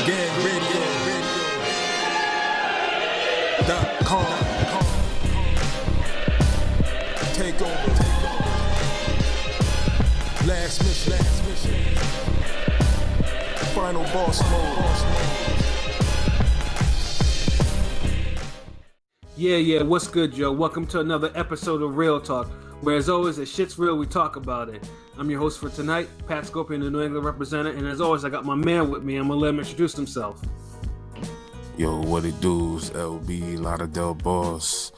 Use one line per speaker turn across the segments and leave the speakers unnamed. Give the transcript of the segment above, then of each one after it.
RingGangRadio.com. Take over. Last mission. Final boss mode.
Yeah, what's good, Joe? Welcome to another episode of Real Talk, where as always, if shit's real, we talk about it. I'm your host for tonight, Pat Scorpion, the New England representative, and as always, I got my man with me. I'm gonna let him introduce himself.
Yo, what it do is LB Lauderdale Boss,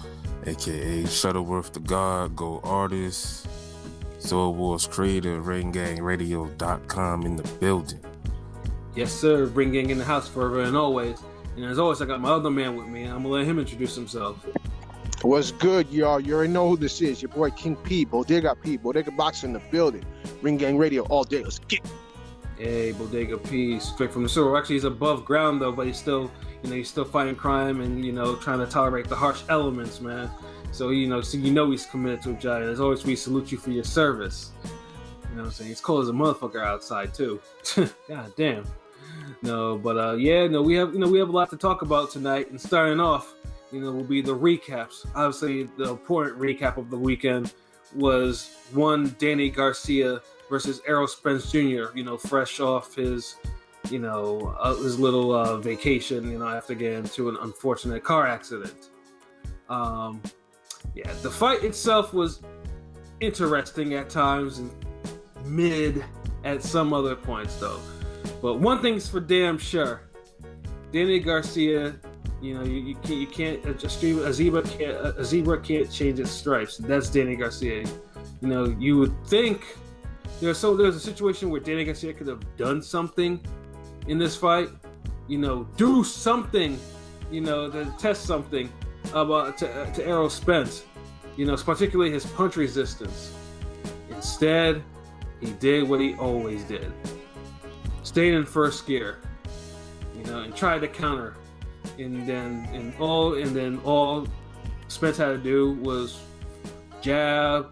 aka Shuttleworth the God, Go Artist, Soul Wars Creator, RingGangRadio.com in the building.
Yes, sir. Ring Gang in the house forever and always. And as always, I got my other man with me. I'm gonna let him introduce himself.
What's good, y'all? You already know who this is. Your boy King P, Bodega Box in the building. Ring Gang Radio all day. Let's get it.
Hey, Bodega P, straight from the sewer. Actually, he's above ground though, but he's still fighting crime and trying to tolerate the harsh elements, man. So he's committed to a job. And as always, we salute you for your service. You know what I'm saying? He's cold as a motherfucker outside too. God damn. No, but we have a lot to talk about tonight. And starting off, will be the recaps. Obviously, the important recap of the weekend was one Danny Garcia versus Errol Spence Jr. Fresh off his little vacation. After getting into an unfortunate car accident. The fight itself was interesting at times and mid at some other points, though. But one thing's for damn sure, Danny Garcia, you can't a zebra can't change its stripes. That's Danny Garcia. You would think there's a situation where Danny Garcia could have done something in this fight, do something, to test something about to Errol Spence, particularly his punch resistance. Instead, he did what he always did. Stayed in first gear, and tried to counter, and all Spence had to do was jab,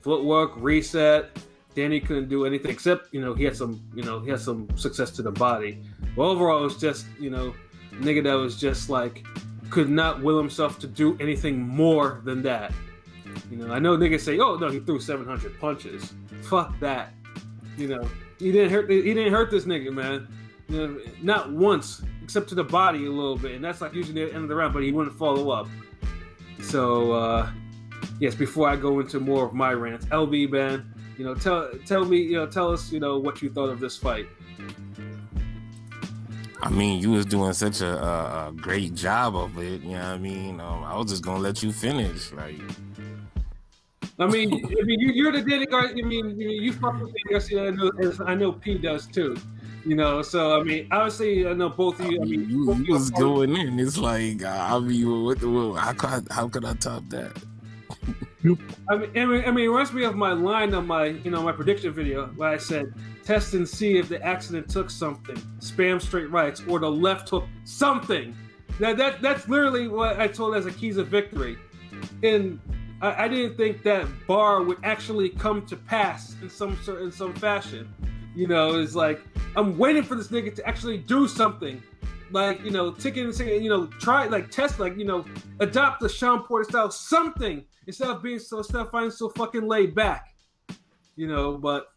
footwork, reset. Danny couldn't do anything except he had some success to the body. But overall, it was just nigga that was just like could not will himself to do anything more than that. I know niggas say, oh no, he threw 700 punches. Fuck that. He didn't hurt this nigga, man. Not once, except to the body a little bit, and that's like usually the end of the round. But he wouldn't follow up. So yes, before I go into more of my rants, LB man, tell us what you thought of this fight.
I mean, you was doing such a great job of it. I was just gonna let you finish, like.
You're the Danny Garcia. You fuck with Danny Garcia. I know P does too. So obviously I know both of you.
You was going in. It's like how could I top that?
It reminds me of my line on my my prediction video where I said, "Test and see if the accident took something. Spam straight rights or the left hook something." That's literally what I told as a keys of victory, and I didn't think that bar would actually come to pass in some fashion. It's like I'm waiting for this nigga to actually do something, like try test adopt the Sean Porter style something instead of finding so fucking laid back. But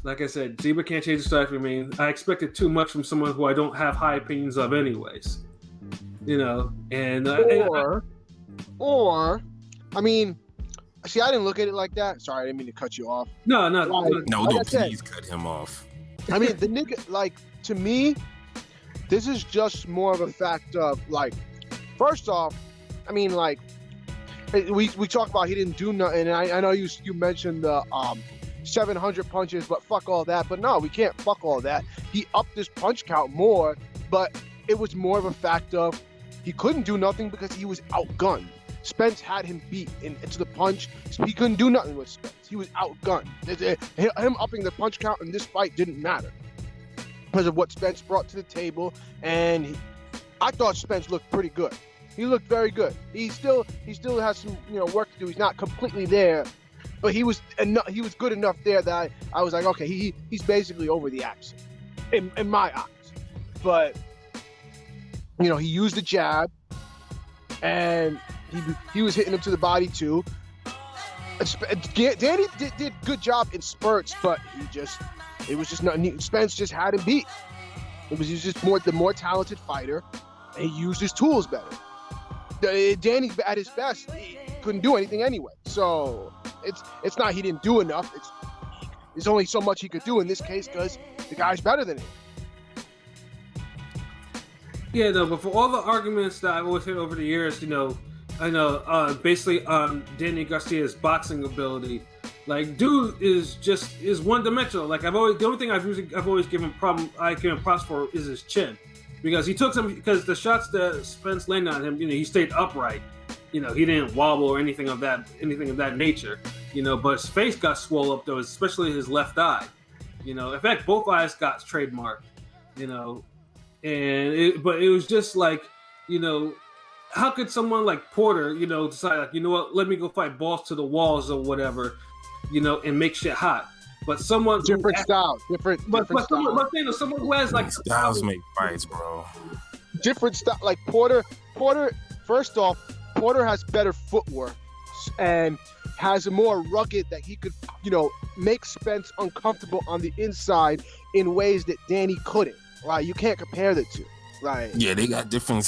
like I said, zebra can't change the stripes. I expected too much from someone who I don't have high opinions of, anyways.
See, I didn't look at it like that. Sorry, I didn't mean to cut you off.
No,
please cut him off.
The nigga, to me, this is just more of a fact of, first off, we talked about he didn't do nothing, and I know you mentioned the 700 punches, but fuck all that. But no, we can't fuck all that. He upped his punch count more, but it was more of a fact of he couldn't do nothing because he was outgunned. Spence had him beat into the punch. He couldn't do nothing with Spence. He was outgunned. Him upping the punch count in this fight didn't matter because of what Spence brought to the table. And I thought Spence looked pretty good. He looked very good. He still has some work to do. He's not completely there, but he was good enough there that I was like, okay, he's basically over the accident in my eyes. but you know, he used the jab, and he was hitting him to the body too. Danny did good job in spurts, but it was just not. Spence just had him beat. He was just the more talented fighter, and he used his tools better. Danny at his best, he couldn't do anything anyway. So it's not he didn't do enough. There's only so much he could do in this case because the guy's better than him.
Yeah, no, but for all the arguments that I've always heard over the years, you know, I know basically on Danny Garcia's boxing ability, like dude is one dimensional. Like the only thing I've always given props for is his chin. Because he took some, because the shots that Spence landed on him, you know, he stayed upright. You know, he didn't wobble or anything of that nature. You know, but his face got swole up though, especially his left eye. You know, in fact, both eyes got trademarked. You know, but it was just like, you know, how could someone like Porter, you know, decide like, you know what, let me go fight balls to the walls or whatever, you know, and make shit hot. But someone
different styles.
Someone who has like
styles make fights, bro.
Different style. Like Porter. First off, Porter has better footwork and has a more rugged that he could, you know, make Spence uncomfortable on the inside in ways that Danny couldn't. Right? You can't compare the two. Right?
Yeah, they got different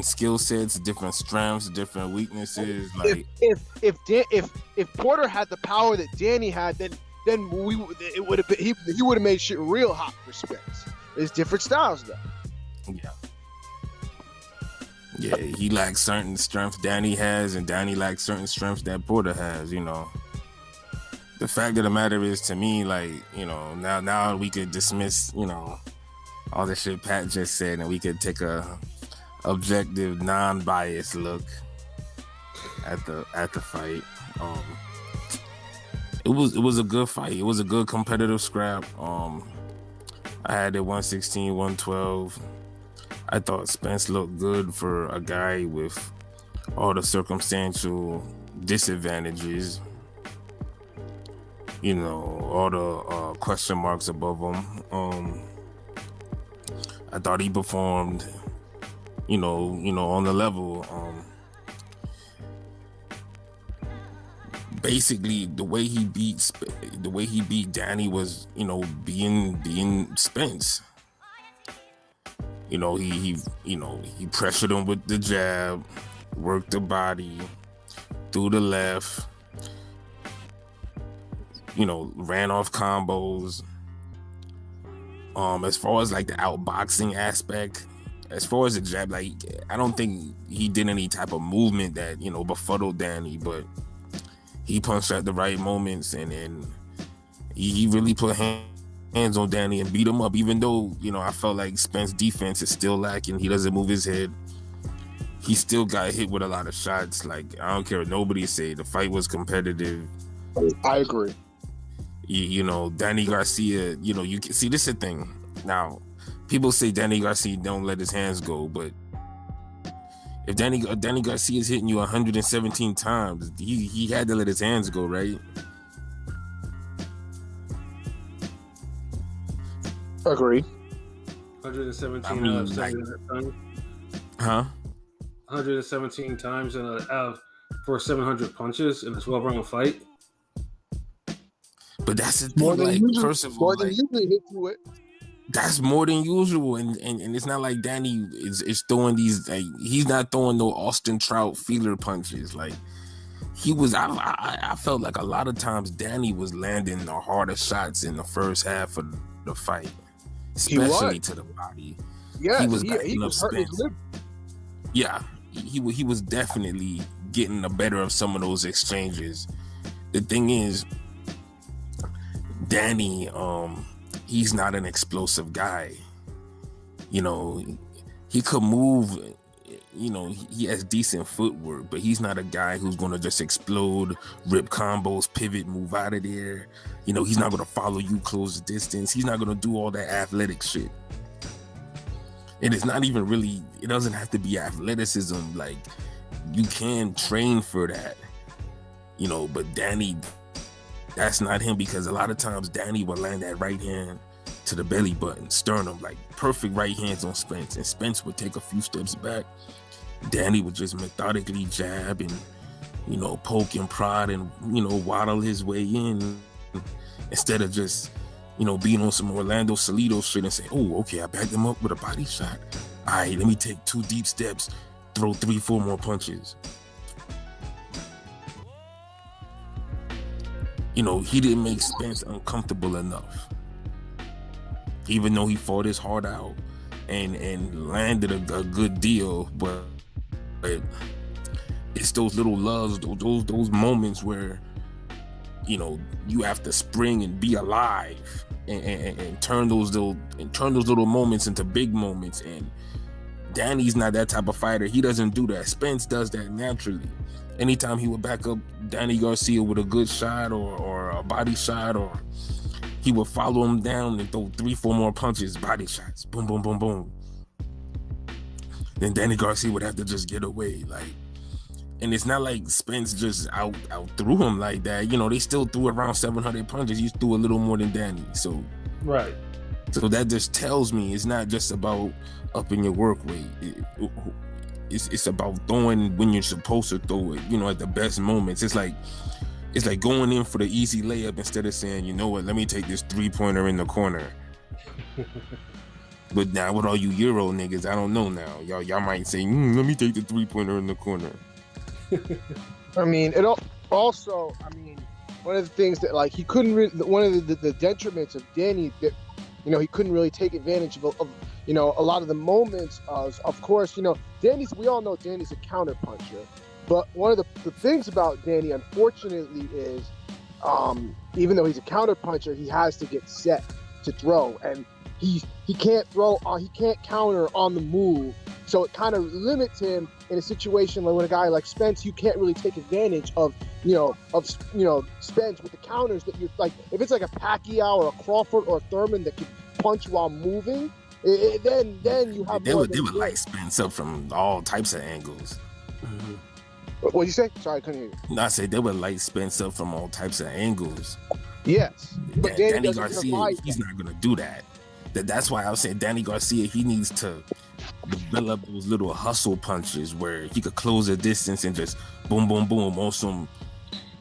skill sets, different strengths, different weaknesses. Like
if Porter had the power that Danny had, then he would have made shit real hot for Spence. There's different styles though.
Yeah, he lacks certain strengths Danny has, and Danny lacks certain strengths that Porter has. You know, the fact of the matter is, to me, like, you know, now we could dismiss, you know, all the shit Pat just said, and we could take a objective, non-biased look at the fight. It was a good fight. It was a good competitive scrap. I had it 116, 112. I thought Spence looked good for a guy with all the circumstantial disadvantages. You know, all the question marks above him. I thought he performed, you know, on the level. Basically, the way he beat Danny was, you know, being Spence. You know, he pressured him with the jab, worked the body, threw the left. You know, ran off combos. As far as like the outboxing aspect, as far as the jab, like, I don't think he did any type of movement that, you know, befuddled Danny, but he punched at the right moments, and he really put hands on Danny and beat him up, even though, you know, I felt like Spence's defense is still lacking. He doesn't move his head. He still got hit with a lot of shots. Like, I don't care what nobody say, the fight was competitive.
I agree.
You know, Danny Garcia, you know, you can see, this is the thing. Now, people say Danny Garcia don't let his hands go, but if Danny Garcia is hitting you 117 times, he had to let his hands go, right?
Agreed.
117
I mean, like,
times.
Huh?
117 times for 700 punches in a 12-round fight.
But that's the thing, like, first of all, like, that's more than usual, and it's not like Danny is throwing these, like, he's not throwing no Austin Trout feeler punches. Like, he was, I felt like a lot of times Danny was landing the hardest shots in the first half of the fight, especially to the body.
Yeah,
he was
hurting his lip.
Yeah, he was definitely getting the better of some of those exchanges. The thing is, Danny, he's not an explosive guy. You know, he could move, you know, he has decent footwork, but he's not a guy who's going to just explode, rip combos, pivot, move out of there. You know, he's not going to follow you close the distance. He's not going to do all that athletic shit. And it's not even really, it doesn't have to be athleticism. Like, you can train for that, you know, but Danny, that's not him, because a lot of times Danny will land that right hand to the belly button, sternum, like perfect right hands on Spence. And Spence would take a few steps back. Danny would just methodically jab and, poke and prod and, waddle his way in instead of just, being on some Orlando Salido shit and say, oh, okay, I backed him up with a body shot. All right, let me take 2 deep steps, throw 3-4 more punches. He didn't make Spence uncomfortable enough. Even though he fought his heart out and landed a good deal, but it's those little loves, those moments where, you have to spring and be alive and turn those little moments into big moments. And Danny's not that type of fighter. He doesn't do that. Spence does that naturally. Anytime he would back up Danny Garcia with a good shot or a body shot, or he would follow him down and throw 3-4 more punches, body shots, boom, boom, boom, boom. Then Danny Garcia would have to just get away, and it's not like Spence just out threw him like that. They still threw around 700 punches. He threw a little more than Danny. So
right.
So that just tells me it's not just about upping your work rate. It's about throwing when you're supposed to throw it, at the best moments. It's like going in for the easy layup instead of saying, you know what, let me take this 3-pointer in the corner. But now with all you Euro niggas, I don't know now. Y'all might say, let me take the 3-pointer in the corner.
I mean, also, one of the things that he couldn't really, one of the detriments of Danny that, he couldn't really take advantage of a lot of the moments of course, we all know Danny's a counter puncher, but one of the things about Danny, unfortunately, is even though he's a counter puncher, he has to get set to throw, and he can't throw, he can't counter on the move, so it kind of limits him in a situation like with a guy like Spence. You can't really take advantage of Spence with the counters that you're like. If it's like a Pacquiao or a Crawford or a Thurman that can punch while moving, then you have.
They would light Spence up from all types of angles.
Mm-hmm. What'd you say? Sorry, I couldn't hear you.
No, I said they would light Spence up from all types of angles.
Yes, but
Danny Garcia, he's not gonna do that. That's why I was saying Danny Garcia, he needs to develop those little hustle punches where he could close the distance and just boom, boom, boom on some.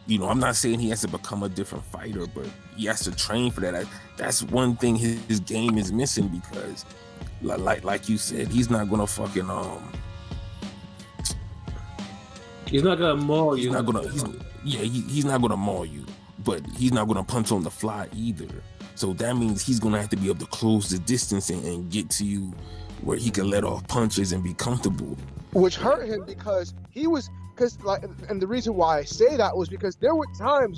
I'm not saying he has to become a different fighter, but he has to train for that. That's one thing his game is missing, because, like you said, he's not gonna fucking
He's not gonna maul you.
He's not gonna maul you, but he's not gonna punch on the fly either. So that means he's gonna have to be able to close the distance and get to you where he can let off punches and be comfortable.
Which hurt him because and the reason why I say that was because there were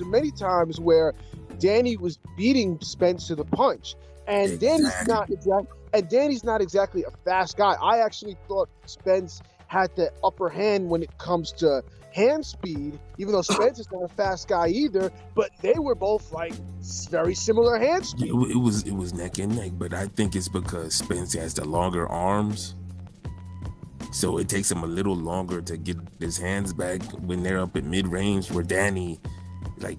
many times where Danny was beating Spence to the punch, and
exactly.
Danny's not exactly a fast guy. I actually thought Spence had the upper hand when it comes to hand speed, even though Spence is not a fast guy either, but they were both very similar hand speed.
It was neck and neck, but I think it's because Spence has the longer arms, so it takes him a little longer to get his hands back when they're up at mid-range, where Danny,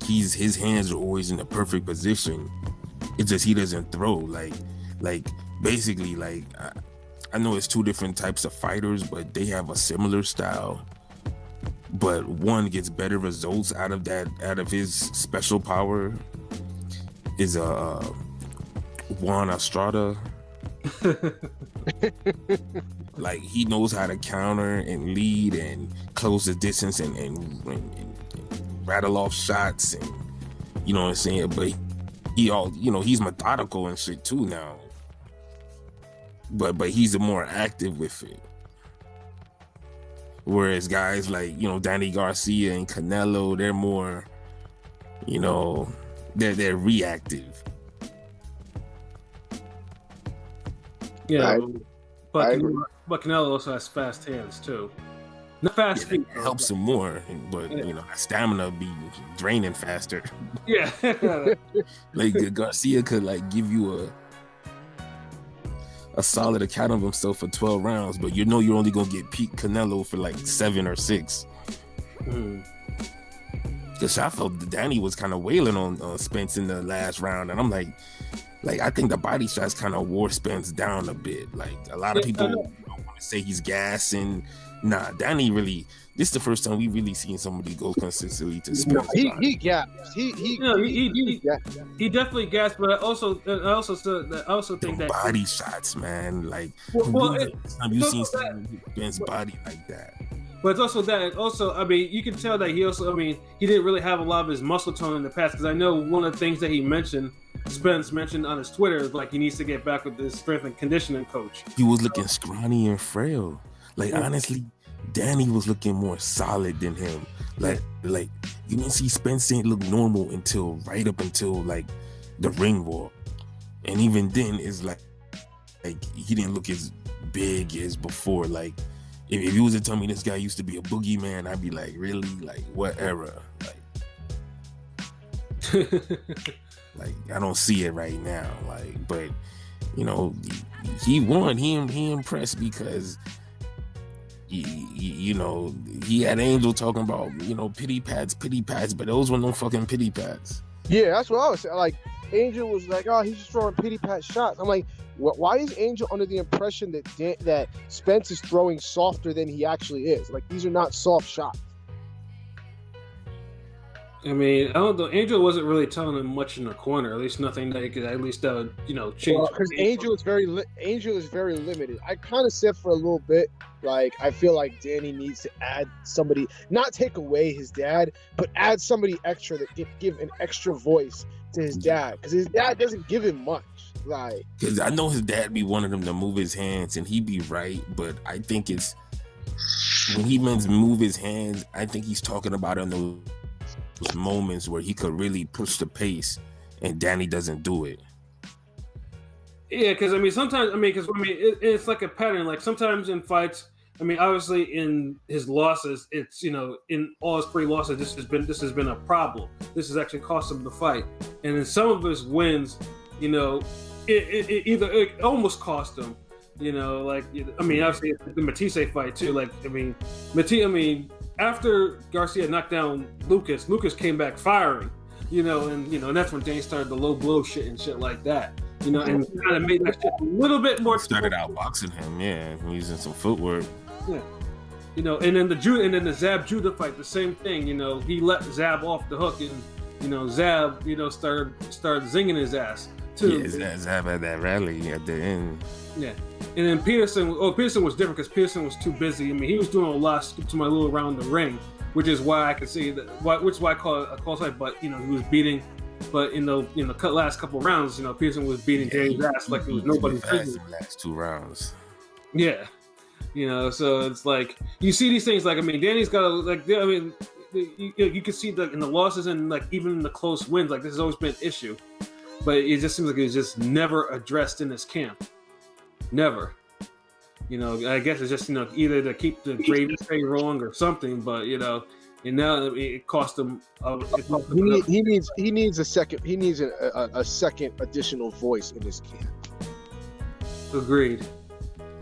his hands are always in the perfect position. It's just he doesn't throw. Basically, I know it's 2 different types of fighters, but they have a similar style. But one gets better results out of his special power is Juan Estrada. He knows how to counter and lead and close the distance and rattle off shots, and you know what I'm saying. But he's methodical and shit too now. But he's more active with it. Whereas guys like, Danny Garcia and Canelo, they're more, they're reactive.
Yeah, but Canelo also has fast hands too. Not fast feet.
It helps him more, but stamina be draining faster.
Yeah.
Garcia could give you a solid account of himself for 12 rounds, but you're only gonna get peak Canelo for 7 or 6. Because I felt Danny was kind of wailing on Spence in the last round, and I'm like, Like, I think the body shots kind of wore Spence down a bit. Like, a lot of people want to say he's gassing. Nah, Danny really. This is the first time we really seen somebody go consistently to Spence.
No, he gassed. He
definitely gassed. But I also think that
body shots, man. Like, time you seen Spence body like that.
But it's also that. Also, I mean, you can tell that he didn't really have a lot of his muscle tone in the past. Because I know one of the things that Spence mentioned on his Twitter is like he needs to get back with his strength and conditioning coach.
He was looking scrawny and frail. Like, honestly, Danny was looking more solid than him. Like you didn't see Spence didn't look normal right up until like the ring walk. And even then it's like he didn't look as big as before. Like, if you was to tell me this guy used to be a boogeyman, I'd be like, really? Like, what era? Like, I don't see it right now. Like, but you know, he won. He impressed because you know, he had Angel talking about, you know, pity pads, but those were no fucking pity pads.
Yeah, that's what I was saying. Like, Angel was like, oh, he's just throwing pity pat shots. I'm like, why is Angel under the impression that Spence is throwing softer than he actually is? Like, these are not soft shots.
I mean, I don't know. Angel wasn't really telling him much in the corner. At least nothing that could change.
Because Angel is very limited. I kind of said for a little bit, like, I feel like Danny needs to add somebody, not take away his dad, but add somebody extra that give an extra voice to his dad, because his dad doesn't give him much. Like,
because I know his dad be wanting him to move his hands, and he be right, but I think it's when he means move his hands, I think he's talking about in those moments where he could really push the pace, and Danny doesn't do it.
Yeah, because sometimes it's like a pattern. Like, sometimes in fights, obviously in his losses, it's, in all his 3 losses, this has been a problem. This has actually cost him the fight, and in some of his wins, it almost cost him. Obviously the Matisse fight too. Like, after Garcia knocked down Lucas came back firing, and that's when Danny started the low blow shit and shit like that, and kind of made that shit a little bit more.
Started outboxing him, using some footwork.
Yeah, and then the Zab Judah fight, the same thing. He let Zab off the hook, and Zab, started zinging his ass too.
Yeah, Zab had that rally at the end.
Yeah. And then Peterson was different because Peterson was too busy. He was doing a lot to my little around the ring, which is why I could see that. Which is why I call it a close fight. But he was beating. But in the last couple of rounds, Peterson was beating Danny's ass like it was nobody's business.
The last 2 rounds.
Yeah, so it's like you see these things. Like, Danny's got you can see that in the losses and like even in the close wins. Like, this has always been an issue, but it just seems like it's just never addressed in this camp. Never. I guess it's just, either to keep the gravy train rolling or something, but, and now it cost him.
He needs a second additional voice in this camp.
Agreed.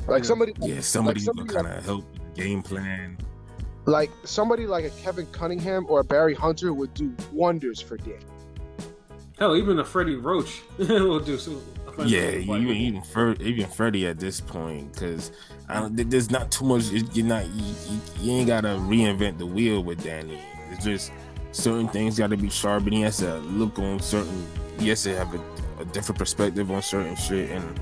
Like somebody
who kind of help game plan.
Like somebody like a Kevin Cunningham or a Barry Hunter would do wonders for Dan.
Hell, even a Freddie Roach will do so.
Yeah, even Freddie at this point, because there's not too much. You ain't gotta reinvent the wheel with Danny. It's just certain things got to be sharp, and he has to look on certain. He has to have a different perspective on certain shit, and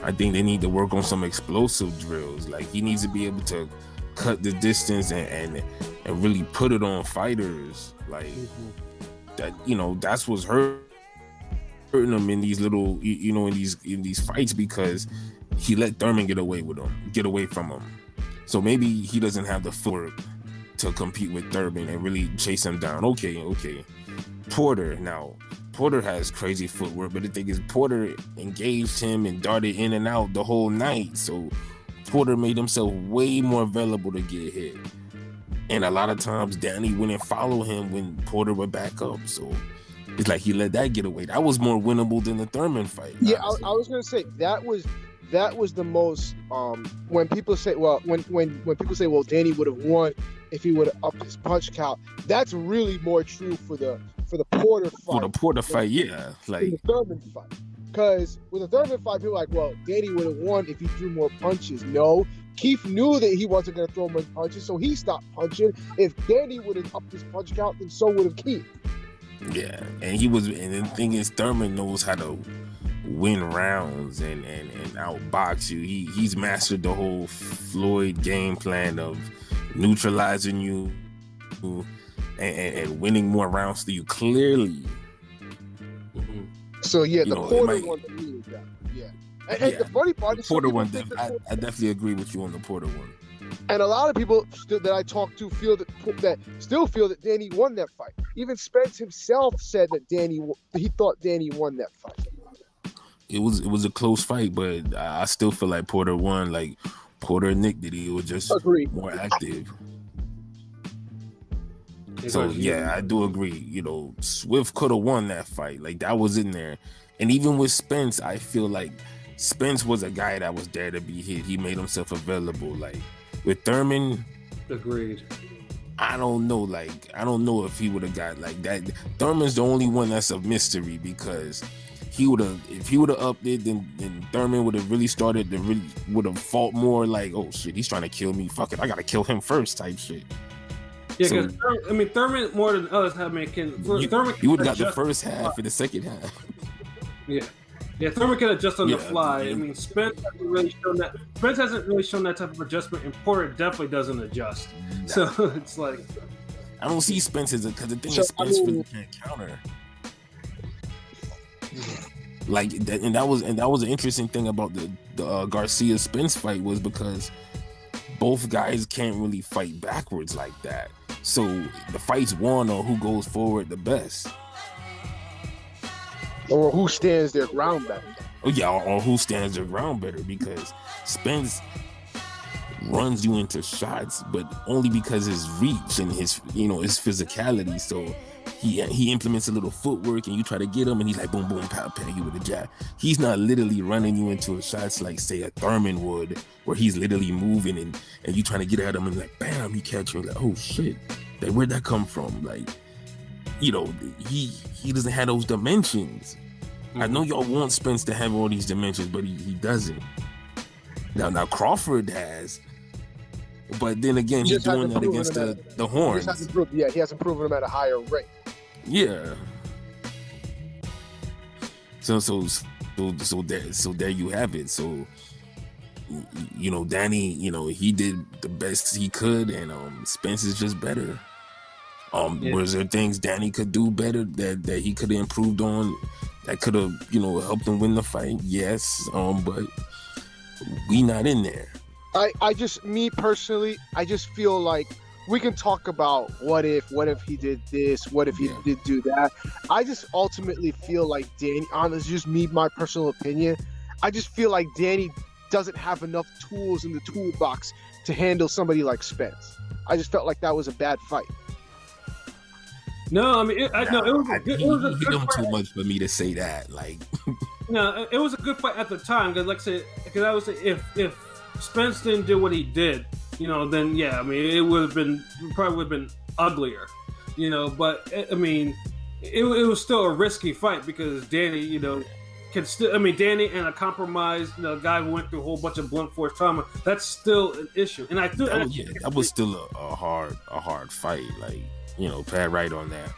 I think they need to work on some explosive drills. Like, he needs to be able to cut the distance and really put it on fighters. Like that, that's what's hurting him in these little, in these fights, because he let Thurman get away from him. So maybe he doesn't have the footwork to compete with Thurman and really chase him down. Okay. Porter has crazy footwork, but the thing is, Porter engaged him and darted in and out the whole night. So Porter made himself way more available to get hit. And a lot of times Danny wouldn't follow him when Porter would back up. So it's like he let that get away. That was more winnable than the Thurman fight.
Yeah, I was gonna say that was the most. When people say, well, when people say, well, Danny would have won if he would have upped his punch count. That's really more true for the Porter fight.
For the Porter fight, yeah, like
the Thurman fight. Because with a Thurman fight, people are like, well, Danny would have won if he threw more punches. No, Keith knew that he wasn't going to throw more punches, so he stopped punching. If Danny would have upped his punch count, then so would have Keith.
Yeah, and the thing is, Thurman knows how to win rounds and outbox you. He's mastered the whole Floyd game plan of neutralizing you and winning more rounds to you clearly.
So yeah, the Porter one to me was that. Yeah. And the funny part is,
Porter one, I definitely agree with you on the Porter one.
And a lot of people that I talked to still feel that Danny won that fight. Even Spence himself said that he thought Danny won that fight.
It was a close fight, but I still feel like Porter won. Like Porter nicked it. He was just more active. So yeah, I do agree. You know, Swift could have won that fight. Like that was in there. And even with Spence, I feel like Spence was a guy that was there to be hit. He made himself available. Like with Thurman,
agreed.
I don't know. Like I don't know if he would have got like that. Thurman's the only one that's a mystery because if he would have upped it, then Thurman would have really would have fought more. Like, oh shit, he's trying to kill me. Fuck it, I gotta kill him first, type shit.
Yeah, because Thurman more than others have Thurman.
You would have got the first half and the second half.
Yeah, Thurman can adjust on the fly. I mean, Spence hasn't really shown that. Spence hasn't really shown that type of adjustment, and Porter definitely doesn't adjust. Nah. So it's like
I don't see Spence as because the thing is Spence really can't counter. Like that, and that was an interesting thing about the Garcia Spence fight was because both guys can't really fight backwards like that. So the fight's won on who goes forward the best.
Or who stands their ground better.
Oh yeah, or who stands their ground better, because Spence runs you into shots, but only because his reach and his physicality. So he implements a little footwork and you try to get him and he's like boom boom pow pow you with a jab. He's not literally running you into a shots like say a Thurman would, where he's literally moving and you trying to get at him and like bam, he catch you like, oh shit, like where'd that come from? Like, you know, he doesn't have those dimensions. I know y'all want Spence to have all these dimensions, but he doesn't. Now Crawford has, but then again, he's doing that against the horns.
He hasn't proven them at a higher rate.
Yeah. So there you have it. So, you know, Danny, you know, he did the best he could, and Spence is just better. Was there things Danny could do better that he could have improved on, that could have, you know, helped him win the fight? Yes. But we not in there.
Me personally, I just feel like we can talk about what if he did this, what if he did do that. I just ultimately feel like Danny, honestly, just me, my personal opinion, I just feel like Danny doesn't have enough tools in the toolbox to handle somebody like Spence. I just felt like that was a bad fight.
No, I mean, it was a good. It was a good fight.
Too much for me to say that. Like,
no, it was a good fight at the time because, like I said, because I would say if Spence didn't do what he did, you know, then yeah, I mean, it probably would have been uglier, you know. But I mean, it was still a risky fight because Danny, you know, Danny and a compromised, you know, guy who went through a whole bunch of blunt force trauma, that's still an issue. And
that was still a hard fight. Like, you know, Pat right on that.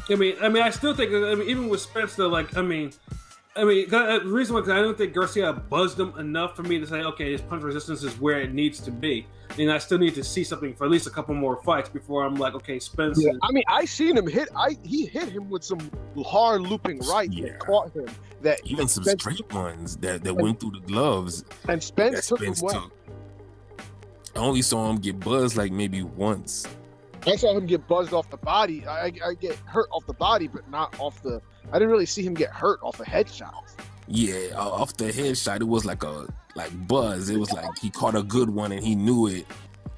I mean, I still think, even with Spence, though, like, the reason why, because I don't think Garcia buzzed him enough for me to say, okay, his punch resistance is where it needs to be. And I still need to see something for at least a couple more fights before I'm like, okay, Spence. Yeah,
I mean, I seen him hit. He hit him with some hard looping right that caught him. That
even some straight ones that went through the gloves.
And Spence took him well.
I only saw him get buzzed like maybe once.
I saw him get buzzed off the body. I get hurt off the body, but not off the. I didn't really see him get hurt off a headshot.
Yeah, off the headshot, it was like buzz. It was like he caught a good one and he knew it.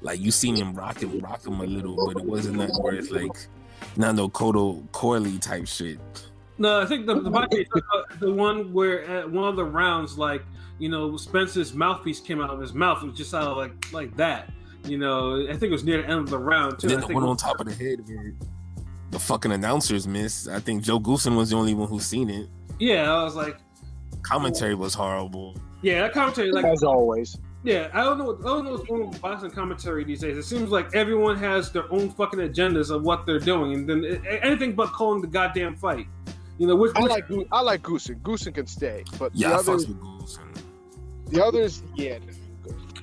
Like you seen him rock him a little, but it wasn't nothing where it's like not no Kodo Corley type shit.
No, I think the one where at one of the rounds, like, you know, Spence's mouthpiece came out of his mouth. It was just out of like that. You know, I think it was near the end of the round too.
And then the one on top of the head where the fucking announcers missed. I think Joe Goosen was the only one who seen it.
Yeah, I was like,
commentary was horrible.
Yeah, that commentary, like,
As always.
yeah, I don't know what's going on with boxing commentary these days. It seems like everyone has their own fucking agendas of what they're doing, and then anything but calling the goddamn fight. You know,
I like Goosen. Goosen can stay, but
Yeah,
the
I
others,
fucks with Goose.
the others, yeah.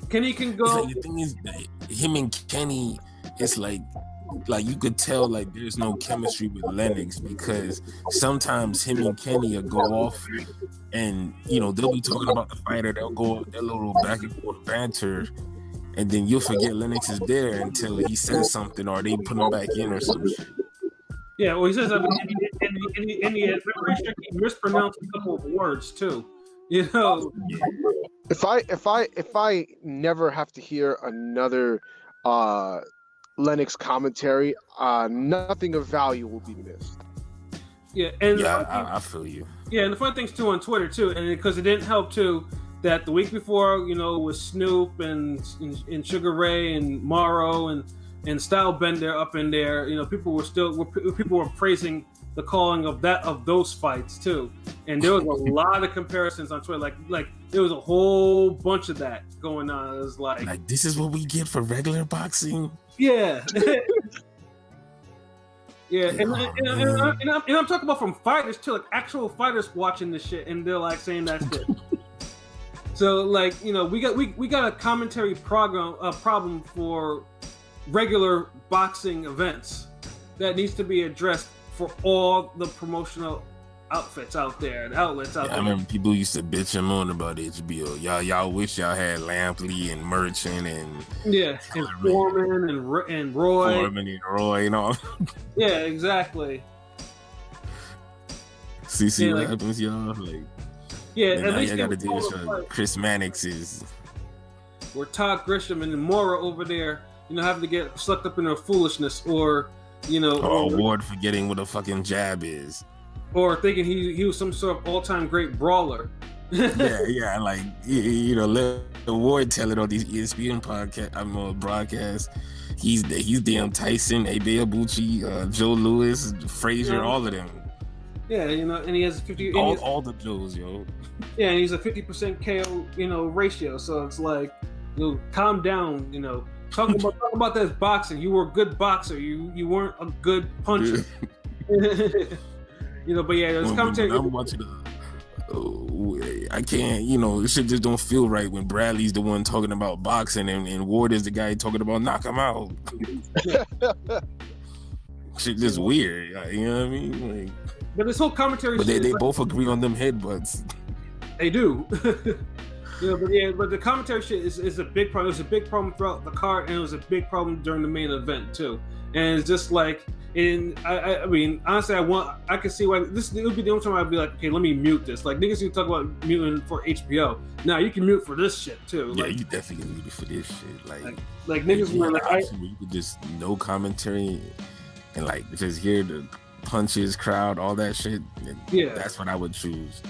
Kenny can
It's
go.
like, the thing is, that him and Kenny, it's like you could tell like there's no chemistry with Lennox, because sometimes him and Kenny will go off, and they'll be talking about the fighter. They'll go their little back and forth banter, and then you'll forget Lennox is there until he says something or they put him back in or some shit.
Yeah, well, he says that, and he mispronounced a couple of words too. You know.
If I never have to hear another Lennox commentary, nothing of value will be missed.
Yeah, and
Yeah, I feel you.
yeah, and the fun things too on Twitter too, and because it didn't help too that the week before, with Snoop and Sugar Ray and Morrow and Stylebender up in there, people were praising the calling of those fights too, and there was a lot of comparisons on Twitter. Like there was a whole bunch of that going on. It was like
this is what we get for regular boxing.
yeah. Yeah, and I'm talking about from fighters too, like actual fighters watching this shit, and they're like saying that's it. So like we got a commentary problem for regular boxing events that needs to be addressed for all the promotional outfits out there and outlets out there.
I remember people used to bitch and moan about HBO. Y'all wish y'all had Lampley and Merchant and
and Foreman and Roy.
Foreman and Roy and all.
Yeah, exactly.
See what happens, y'all. Like,
at
now
least
you gotta do this.
like,
Chris Mannix is.
or Todd Grisham and Mora over there, having to get sucked up in their foolishness, or
Ward forgetting what a fucking jab is.
Or thinking he was some sort of all-time great brawler.
yeah, like let Ward tell it on these ESPN broadcasts. He's damn Tyson, Abe Abuchi, Joe Louis, Frazier, all of them.
Yeah, and he has 50.
All the Joes, yo.
Yeah, and he's a 50% KO, ratio. So it's like, calm down. Talk about that boxing. You were a good boxer. You weren't a good puncher. But yeah, there's commentary.
I'm watching I can't, shit just don't feel right when Bradley's the one talking about boxing and Ward is the guy talking about knock him out. Shit just weird, you know what I mean? Like,
but this whole commentary.
But they both agree on them headbutts. They
do. But the commentary shit is a big problem. It was a big problem throughout the card, and it was a big problem during the main event too. And it's just like, I mean, honestly, I can see why this would be the only time I'd be like, okay, let me mute this. Like niggas you talk about muting for HBO. Now you can mute for this shit too.
Yeah,
like,
you definitely can mute it for this shit.
Like niggas were like,
you could just no commentary and like just hear the punches, crowd, all that shit.
Yeah,
that's what I would choose.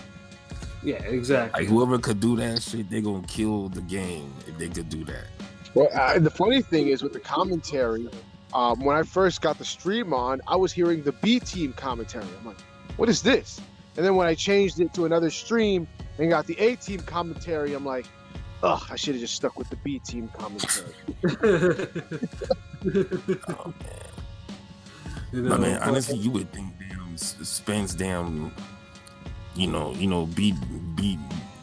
Yeah, exactly.
Like whoever could do that shit, they gonna kill the game if they could do that.
Well, the funny thing is with the commentary, when I first got the stream on, I was hearing the B team commentary. I'm like, what is this? And then when I changed it to another stream and got the A team commentary, I'm like, ugh, I should have just stuck with the B team commentary.
Oh man. I mean, honestly, you would think damn Spence beat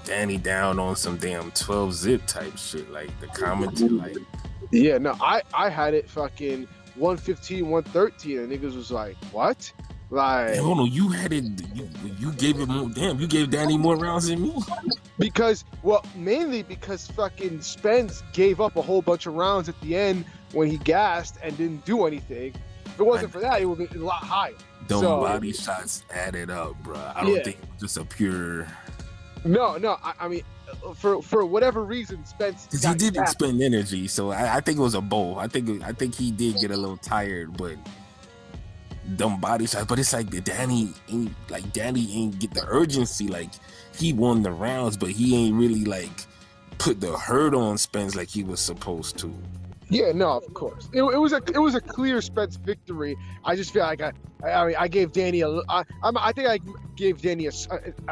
Danny down on some damn 12 zip type shit, like the commentary, like.
Yeah, no, I had it fucking 115, 113, and niggas was like, what? Like,
no, you had it. You gave it more. Damn, you gave Danny more rounds than me.
Mainly because fucking Spence gave up a whole bunch of rounds at the end when he gassed and didn't do anything. If it wasn't for that, it would be a lot higher.
Those body shots added up, bro. I don't think it was just a pure.
No. I mean, for whatever reason, Spence.
Because he did expend energy, so I think it was a bowl. I think he did get a little tired, but them body shots. But it's like Danny ain't get the urgency. Like he won the rounds, but he ain't really like put the hurt on Spence like he was supposed to.
Yeah, no, of course. It was a clear Spence victory. I just feel like I gave Danny I think I gave Danny a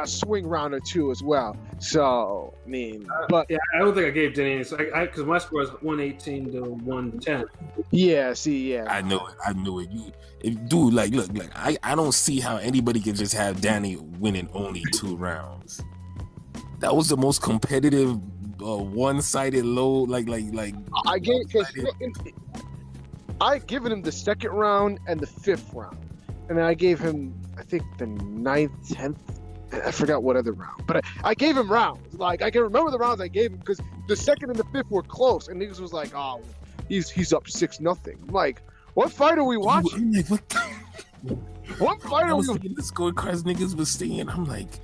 swing round or two as well. So I mean, but
yeah, I don't think I gave Danny because my score is 118 to 110.
Yeah, see, yeah.
I know it. Dude, like, look, I don't see how anybody can just have Danny winning only 2 rounds. That was the most competitive, one-sided low. Like.
I given him the second round and the 5th round, and then I gave him, I think, the 9th, 10th. I forgot what other round, but I gave him rounds. Like, I can remember the rounds I gave him because the 2nd and the 5th were close, and niggas was like, "Oh, he's up 6-0." I'm like, what fight are we watching?
I'm like, what?
What fight
I
are
was
we?
looking at the scorecards niggas was saying. I'm like,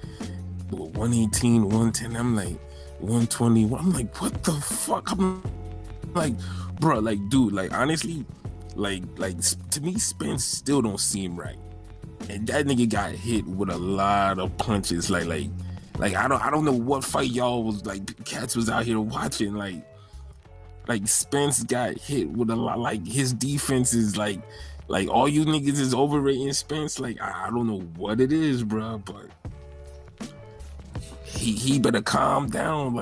118, 110. I'm like 120. I'm like, what the fuck? I'm like, bro, like, dude, like, honestly, like to me, Spence still don't seem right. And that nigga got hit with a lot of punches. Like I don't know what fight y'all was like. Cats was out here watching. Like Spence got hit with a lot. Like his defense is like all you niggas is overrating Spence. Like I don't know what it is, bro, but he better calm down.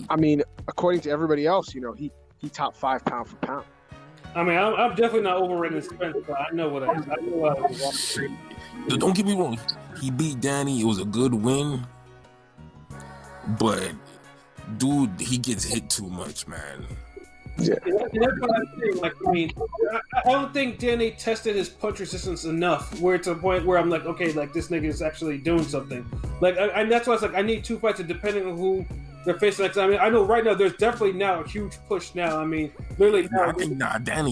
I mean, according to everybody else, you know, he top 5 pound for pound.
I mean, I'm definitely not overrating Spence, but I know what I know what I was.
Don't get me wrong. He beat Danny. It was a good win, but dude, he gets hit too much, man.
Yeah.
And that's what I'm saying. Like, I mean, I don't think Danny tested his punch resistance enough, where it's a point where I'm like, okay, like this nigga is actually doing something. Like, and that's why it's like I need 2 fights, and depending on who they're facing next. I mean, I know right now there's definitely now a huge push now. I mean, literally.
I think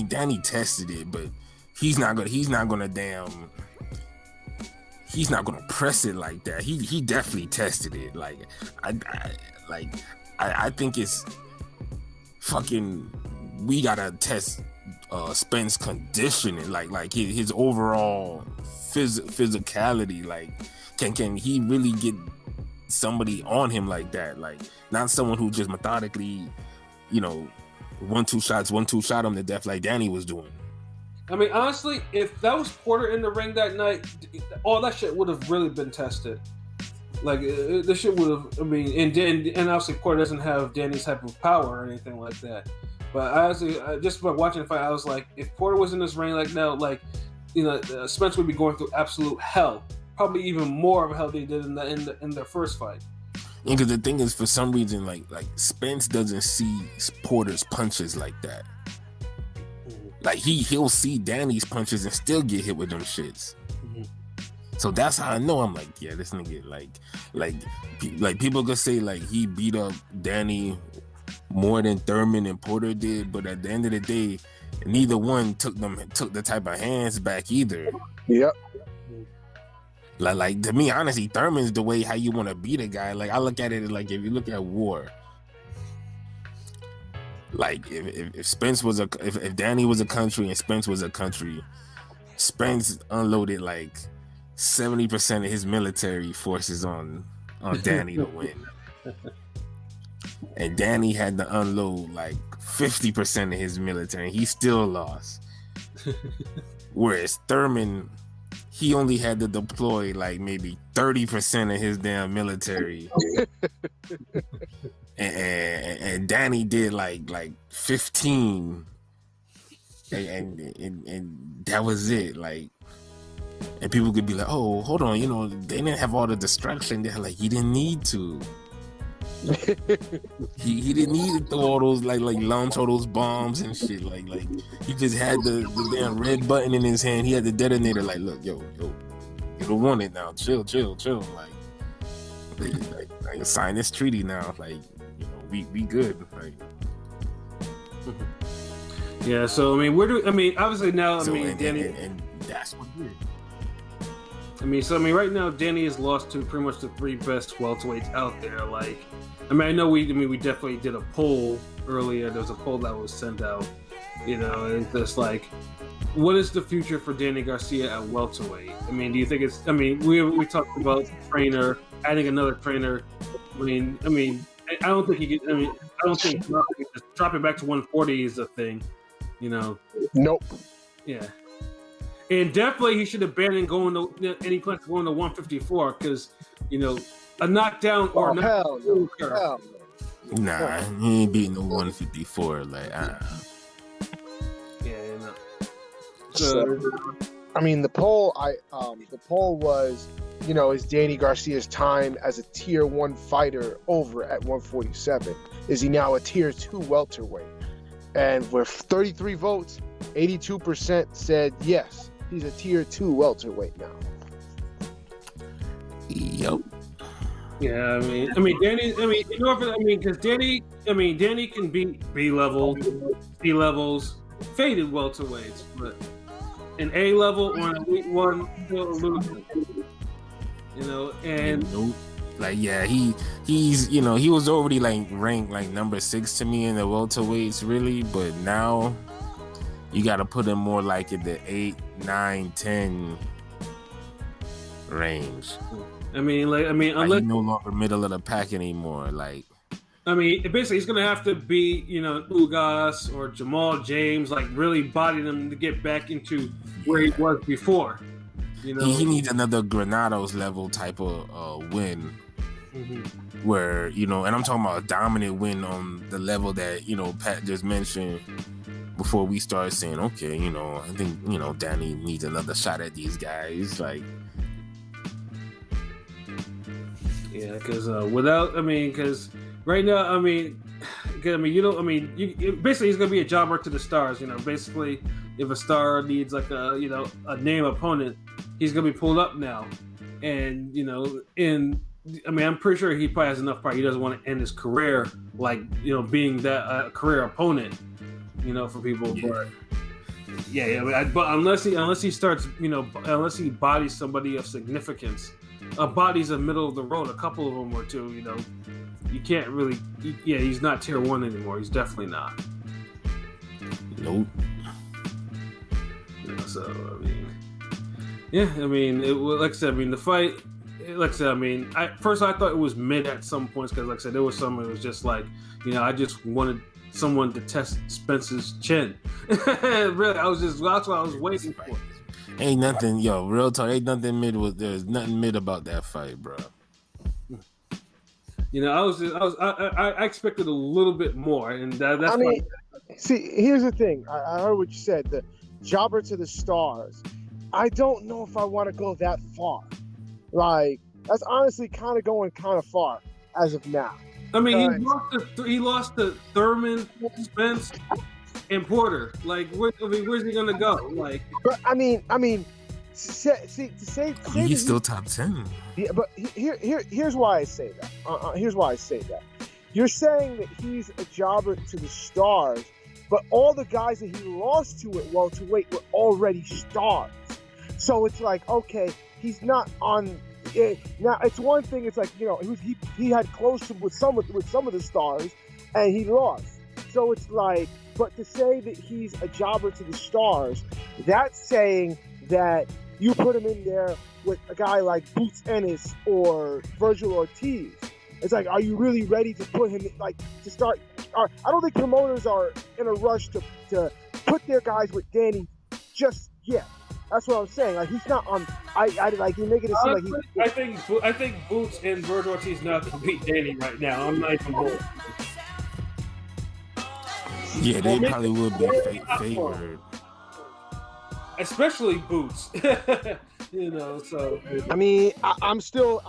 Danny tested it, but he's not gonna press it like that. He definitely tested it. Like I think it's fucking. We gotta test Spence conditioning, like his overall physicality. Like, can he really get somebody on him like that? Like, not someone who just methodically, you know, 1-2 shot him to death like Danny was doing.
I mean, honestly, if that was Porter in the ring that night, all that shit would have really been tested. Like, this shit would have. I mean, and obviously Porter doesn't have Danny's type of power or anything like that. But honestly, just by watching the fight, I was like, if Porter was in this ring like now, like, you know, Spence would be going through absolute hell. Probably even more of hell they did in their first fight.
Yeah, because the thing is, for some reason, like Spence doesn't see Porter's punches like that. Like he'll see Danny's punches and still get hit with them shits.
Mm-hmm.
So that's how I know. I'm like, yeah, this nigga, like people could say like he beat up Danny more than Thurman and Porter did, but at the end of the day, neither one took the type of hands back either.
Yep.
Like to me, honestly, Thurman's the way how you want to beat a guy. Like I look at it like if you look at war. Like if Spence was if Danny was a country and Spence was a country, Spence unloaded like 70% of his military forces on Danny to win. And Danny had to unload like 50% of his military and he still lost. Whereas Thurman, he only had to deploy like maybe 30% of his damn military. and Danny did like 15 and that was it. Like, and people could be like, oh, hold on, you know, they didn't have all the destruction. They're like, he didn't need to. he didn't need to throw all those like launch all those bombs and shit. Like he just had the damn red button in his hand. He had the detonator. Like, look, yo, you don't want it now. Chill. Like sign this treaty now. Like, you know, we good. Like,
yeah. So I mean, obviously now, Danny,
and that's what it is.
Right now Danny has lost to pretty much the 3 best welterweights out there. Like, I know we definitely did a poll earlier. There was a poll that was sent out, you know, and it's just like, what is the future for Danny Garcia at welterweight? I mean, do you think it's? I mean, we talked about trainer, adding another trainer. I don't think he could. I don't think nothing is just dropping back to 140 is a thing.
Nope.
Yeah. And definitely he should have banned any punch going to 154 because, a knockdown or
hell no.
Nah, he ain't beating no 154. Like,
Yeah, no. So,
I mean, the poll was, is Danny Garcia's time as a tier 1 fighter over at 147? Is he now a tier 2 welterweight? And with 33 votes, 82% said yes, he's a tier 2 welterweight now.
Yep.
Yeah, because Danny can beat B level, C levels, faded welterweights, but an A level or an elite one, still losing. And
nope. Like, yeah, he's he was already like ranked like number 6 to me in the welterweights, really, but now you got to put him more like in the 8, 9, 10 range.
Unless
he's no longer middle of the pack anymore. Like,
basically he's gonna have to be, Ugas or Jamal James, like really body them to get back into where he was before. He
needs another Granados level type of win.
Mm-hmm.
Where, and I'm talking about a dominant win on the level that, Pat just mentioned before we start saying, okay, I think, Danny needs another shot at these guys. Like,
yeah, because because right now, basically he's gonna be a jobber to the stars. Basically, if a star needs like a name opponent, he's gonna be pulled up now, and I'm pretty sure he probably has enough pride. He doesn't want to end his career like being that career opponent, for people.
Yeah.
But unless he starts, unless he bodies somebody of significance, bodies a middle of the road, a couple of them or two, you can't really. He's not tier 1 anymore. He's definitely not.
Nope.
Like I said, the fight. Like I said, first I thought it was mid at some points because, like I said, there was some. It was just like, I just wanted someone to test Spence's chin. Really, that's what I was waiting for.
Ain't nothing, real talk. Ain't nothing mid. There's nothing mid about that fight, bro.
I expected a little bit more, and that's.
See, here's the thing. I heard what you said. The jobber to the stars. I don't know if I want to go that far. Like, that's honestly kind of going kind of far as of now.
He lost to Thurman, Spence, and Porter. Like, where's he gonna go? Like,
but he's
still top 10.
Yeah, but here's why I say that. Here's why I say that. You're saying that he's a jobber to the stars, but all the guys that he lost to at welterweight were already stars. So it's like, okay, he's not on. Now it's one thing. It's like, he had close with some of the stars, and he lost. So it's like, but to say that he's a jobber to the stars, that's saying that you put him in there with a guy like Boots Ennis or Virgil Ortiz. It's like, are you really ready to put him to start? I don't think promoters are in a rush to put their guys with Danny just yet. That's what I'm saying. Like, he's not on. You're making it seem like he's.
I think Boots and Virgil Ortiz not to beat Danny right now. I'm not even going.
Yeah, they probably would be favored.
Especially Boots. So.
I'm still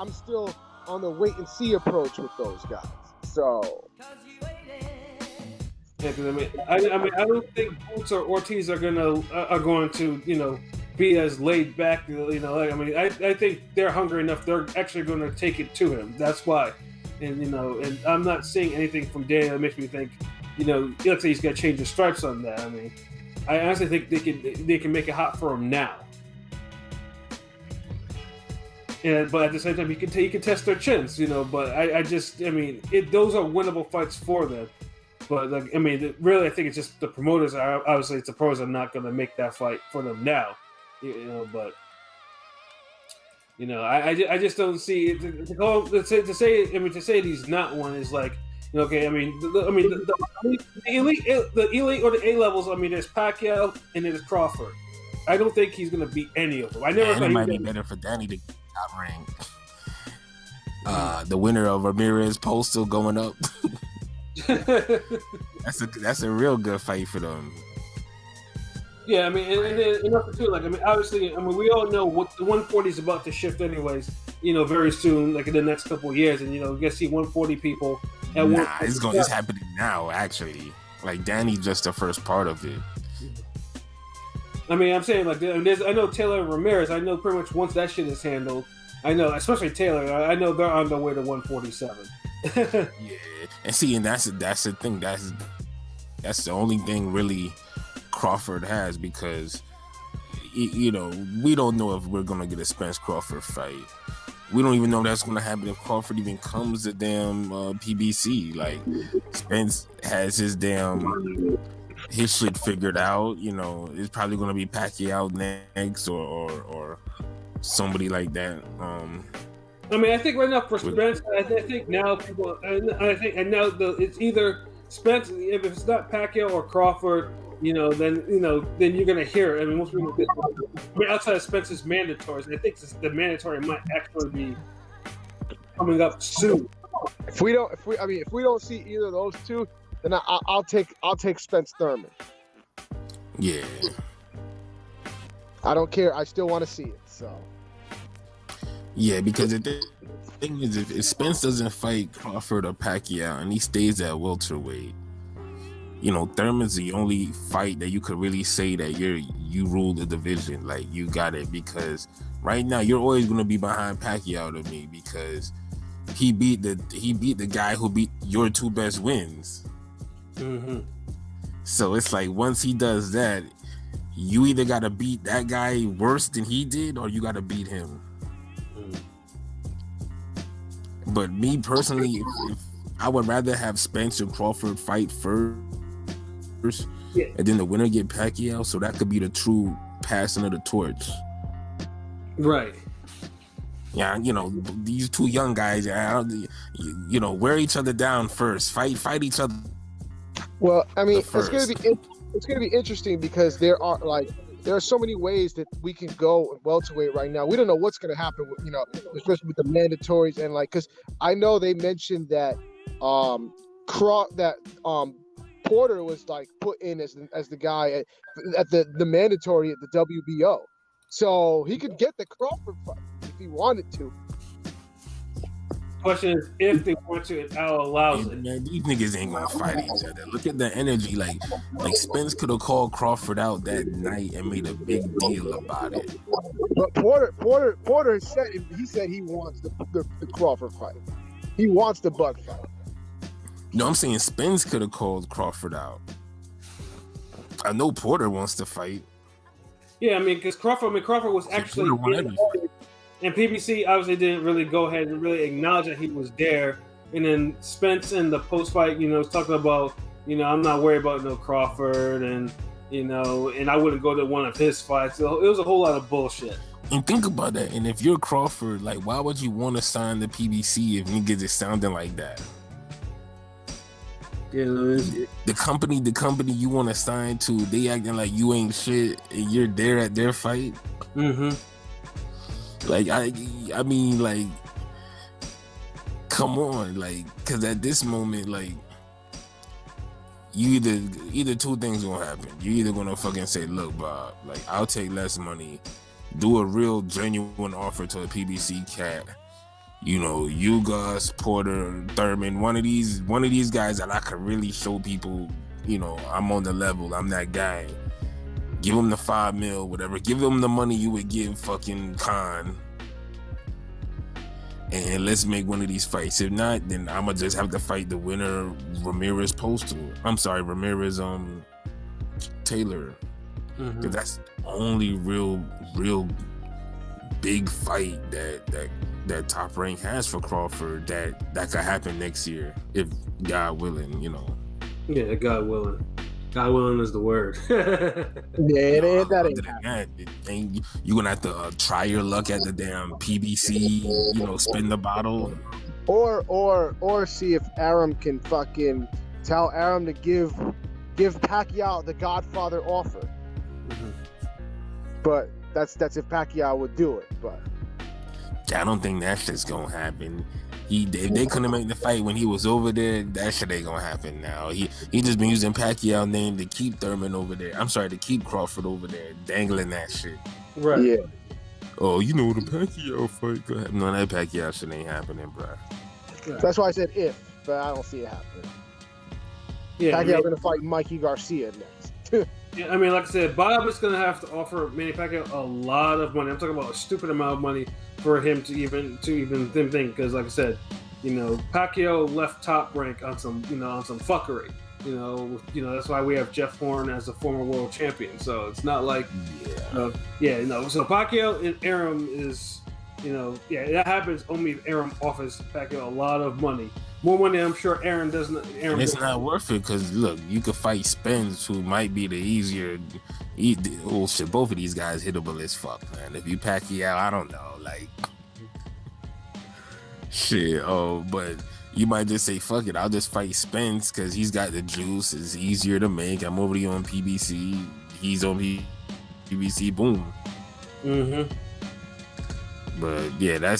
on the wait and see approach with those guys. So.
Yeah, because I don't think Boots or Ortiz are going to be as laid back. I think they're hungry enough. They're actually going to take it to him. That's why. And and I'm not seeing anything from Danny that makes me think, let's say he's got to change the stripes on that. I honestly think they can make it hot for him now. But at the same time, he can test their chins, But those are winnable fights for them. But really, I think it's just the promoters are obviously the pros are not going to make that fight for them now, But I just don't see it to say he's not one is like Okay, I mean, the elite or the A levels. I mean, there's Pacquiao and there's Crawford. I don't think he's gonna beat any of them. I never
And
thought
it
he
might be
was
better for Danny to top rank. The winner of Ramirez Postal going up. That's a real good fight for them.
Yeah, I mean, and also too, like, I mean, obviously, I mean, we all know what the 140 is about to shift, anyways. Very soon, like in the next couple of years, and you're gonna see 140 people at one.
It's happening now, actually. Like Danny's just the first part of it.
I mean, I'm saying like, I know Taylor and Ramirez. I know pretty much once that shit is handled, I know, especially Taylor. I know they're on their way to 147.
Yeah, and see, and that's the thing. That's the only thing really Crawford has, because we don't know if we're gonna get a Spence Crawford fight. We don't even know that's gonna happen if Crawford even comes to damn PBC. Like Spence has his shit figured out. It's probably gonna be Pacquiao next or somebody like that.
I mean, I think right now for Spence, I think now people, it's either Spence. If it's not Pacquiao or Crawford, then you're gonna hear it. I mean, most people. I mean, outside of Spence's mandatories, I think the mandatory might actually be coming up soon.
If we don't see either of those two, then I'll take Spence Thurman.
Yeah.
I don't care. I still want to see it. So.
Yeah, because the thing is, if Spence doesn't fight Crawford or Pacquiao and he stays at welterweight, Thurman's the only fight that you could really say that you rule the division, like you got it. Because right now you're always gonna be behind Pacquiao to me, because he beat the guy who beat your two best wins.
Mm-hmm.
So it's like once he does that, you either gotta beat that guy worse than he did, or you gotta beat him. But me personally, if I would rather have Spence and Crawford fight first,
yeah,
and then the winner get Pacquiao, so that could be the true passing of the torch.
Right.
Yeah, these two young guys, wear each other down first. Fight each other.
Well, I mean, it's gonna be interesting, because there are so many ways that we can go welterweight right now. We don't know what's going to happen with, especially with the mandatories, and because I know they mentioned that Porter was put in as the guy at the mandatory at the WBO, so he could get the Crawford fight if he wanted to.
Question is if they want to, if Al allows it.
Man, these niggas ain't gonna fight each other. Look at the energy. Like Spence could have called Crawford out that night and made a big deal about it.
But Porter said he wants the Crawford fight. He wants the Bud fight.
No, I'm saying Spence could have called Crawford out. I know Porter wants to fight.
Yeah, I mean, because Crawford was actually. And PBC obviously didn't really go ahead and really acknowledge that he was there. And then Spence in the post fight, was talking about, I'm not worried about no Crawford, and and I wouldn't go to one of his fights. So it was a whole lot of bullshit.
And think about that. And if you're Crawford, why would you want to sign the PBC if niggas is sounding like that?
Yeah,
the company you want to sign to, they acting like you ain't shit, and you're there at their fight.
Mm-hmm.
I mean, come on, because at this moment, you either two things gonna happen. You either gonna fucking say, look, Bob, I'll take less money, do a real genuine offer to a PBC cat. You guys, Porter, Thurman, one of these guys that I could really show people, I'm on the level, I'm that guy. Give him the $5 million, whatever. Give him the money you would give fucking Khan. And let's make one of these fights. If not, then I'ma just have to fight the winner, Ramirez Postal. I'm sorry, Ramirez Taylor.
Mm-hmm.
Cause that's the only real big fight that Top Rank has for Crawford that could happen next year, if God willing,
Yeah, God willing. God willing is the word.
Yeah, that
ain't. You gonna have to try your luck at the damn PBC, spin the bottle.
Or see if Arum can fucking tell Arum to give Pacquiao the Godfather offer.
Mm-hmm.
But that's if Pacquiao would do it. But
I don't think that shit's gonna happen. If they couldn't make the fight when he was over there, that shit ain't gonna happen now. He just been using Pacquiao name to keep Thurman over there. I'm sorry, to keep Crawford over there, dangling that shit.
Right.
yeah,
Oh, you know the Pacquiao fight. Go ahead. No, that Pacquiao shit ain't happening, bro.
Right.
that's why I said if, but I don't see it happening.
Yeah,
Pacquiao gonna fight Mikey Garcia next.
yeah, I mean, like I said, Bob is going to have to offer Manny Pacquiao a lot of money. I'm talking about a stupid amount of money for him to even think. Because, like I said, Pacquiao left Top Rank on some fuckery. That's why we have Jeff Horn as a former world champion. So it's not like, So Pacquiao and Arum is, that happens only if Arum offers Pacquiao a lot of money. More money, I'm sure Aaron doesn't.
And it's not worth it because look, you could fight Spence, who might be the easier. Both of these guys hittable as fuck, man. If you Pacquiao, I don't know, like shit. Oh, but you might just say, fuck it, I'll just fight Spence because he's got the juice. It's easier to make. I'm already on PBC. He's on PBC. Boom.
Mm-hmm.
But yeah,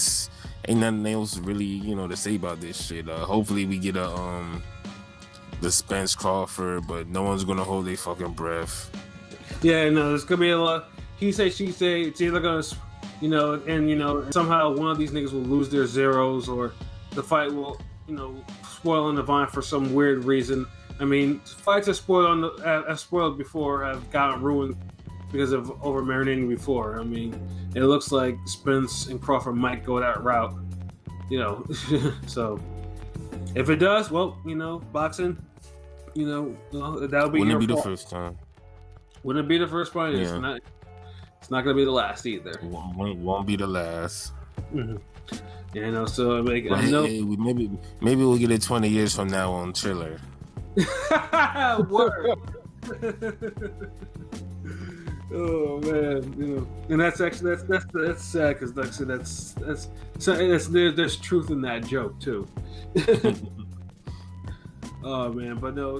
ain't nothing else really, to say about this shit. Hopefully we get the Spence Crawford, but no one's gonna hold their fucking breath.
Yeah, no, there's gonna be a lot. He say, she say. It's either gonna, somehow one of these niggas will lose their zeros, or the fight will, spoil on the vine for some weird reason. I mean, fights have spoiled before have gotten ruined because of over marinating before. I mean, it looks like Spence and Crawford might go that route, So if it does, well, boxing, that'll be.
Wouldn't it be the first time?
Wouldn't it be the first fight?
Yeah.
It's not gonna be the last either.
Won't be the last.
Mm-hmm. So like, I know.
Hey, maybe we'll get it 20 years from now on Triller.
Word. Oh man, and that's actually that's sad because like I said, there's truth in that joke too. Oh man, but no.